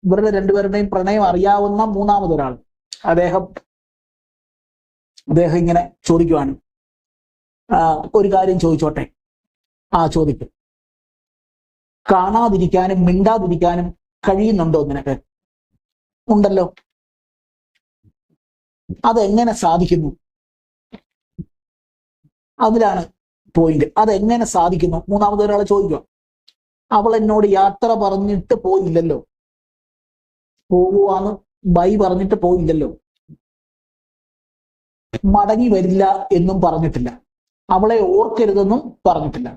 ഇവരുടെ രണ്ടുപേരുടെയും പ്രണയം അറിയാവുന്ന മൂന്നാമതൊരാൾ. അദ്ദേഹം ഇങ്ങനെ ചോദിക്കുവാണ്, ഒരു കാര്യം ചോദിച്ചോട്ടെ? ചോദിക്കും. കാണാതിരിക്കാനും മിണ്ടാതിരിക്കാനും കഴിയുന്നുണ്ടോ നിനക്ക്? ഉണ്ടല്ലോ. അതെങ്ങനെ സാധിക്കുന്നു? അതിലാണ് പോയിന്റ്. അതെങ്ങനെ സാധിക്കുന്നു? മൂന്നാമതൊരാളെ ചോദിക്കുക. അവൾ എന്നോട് യാത്ര പറഞ്ഞിട്ട് പോയില്ലല്ലോ, പോകുവാന്ന് ബൈ പറഞ്ഞിട്ട് പോയില്ലല്ലോ, മടങ്ങി വരില്ല എന്നും പറഞ്ഞിട്ടില്ല, അവളെ ഓർക്കരുതെന്നും പറഞ്ഞിട്ടില്ല.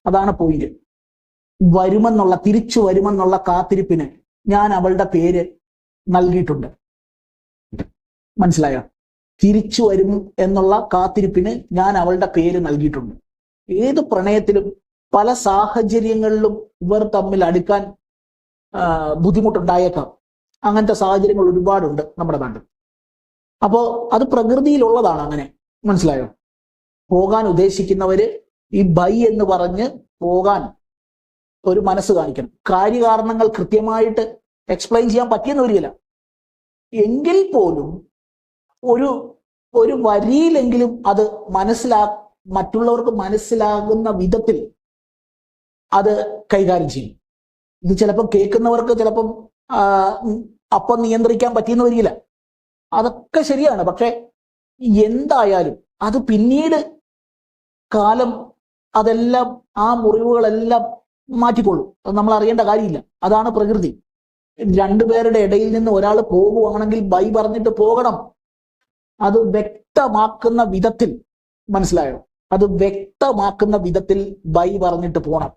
അതാണ് പോയിന്റ്. തിരിച്ചു വരുമെന്നുള്ള കാത്തിരിപ്പിന് ഞാൻ അവളുടെ പേര് നൽകിയിട്ടുണ്ട്. മനസ്സിലായോ? തിരിച്ചു വരും എന്നുള്ള കാത്തിരിപ്പിന് ഞാൻ അവളുടെ പേര് നൽകിയിട്ടുണ്ട്. ഏത് പ്രണയത്തിലും പല സാഹചര്യങ്ങളിലും ഇവർ തമ്മിൽ അടുക്കാൻ ബുദ്ധിമുട്ടുണ്ടായേക്കാം. അങ്ങനത്തെ സാഹചര്യങ്ങൾ ഒരുപാടുണ്ട് നമ്മുടെ നാട്ടിൽ. അപ്പോ അത് പ്രകൃതിയിലുള്ളതാണ് അങ്ങനെ. മനസ്സിലായോ? പോകാൻ ഉദ്ദേശിക്കുന്നവര് ഈ ബൈ എന്ന് പറഞ്ഞ് പോകാൻ ഒരു മനസ്സ് കാണിക്കണം. കാര്യകാരണങ്ങൾ കൃത്യമായിട്ട് എക്സ്പ്ലെയിൻ ചെയ്യാൻ പറ്റിയെന്ന് വരികയില്ല. എങ്കിൽ പോലും ഒരു വരിയിലെങ്കിലും അത് മറ്റുള്ളവർക്ക് മനസ്സിലാകുന്ന വിധത്തിൽ അത് കൈകാര്യം ചെയ്യും. ഇത് ചിലപ്പോൾ കേൾക്കുന്നവർക്ക് ചിലപ്പം അപ്പം നിയന്ത്രിക്കാൻ പറ്റിയെന്ന് വരികയില്ല. അതൊക്കെ ശരിയാണ്. പക്ഷെ എന്തായാലും അത് പിന്നീട് കാലം അതെല്ലാം ആ മുറിവുകളെല്ലാം മാറ്റിക്കൊള്ളും. അത് നമ്മൾ അറിയേണ്ട കാര്യമില്ല. അതാണ് പ്രകൃതി. രണ്ടുപേരുടെ ഇടയിൽ നിന്ന് ഒരാൾ പോകുവാണെങ്കിൽ ബൈ പറഞ്ഞിട്ട് പോകണം. അത് വ്യക്തമാക്കുന്ന വിധത്തിൽ, മനസ്സിലായോ? അത് വ്യക്തമാക്കുന്ന വിധത്തിൽ ബൈ പറഞ്ഞിട്ട് പോകണം.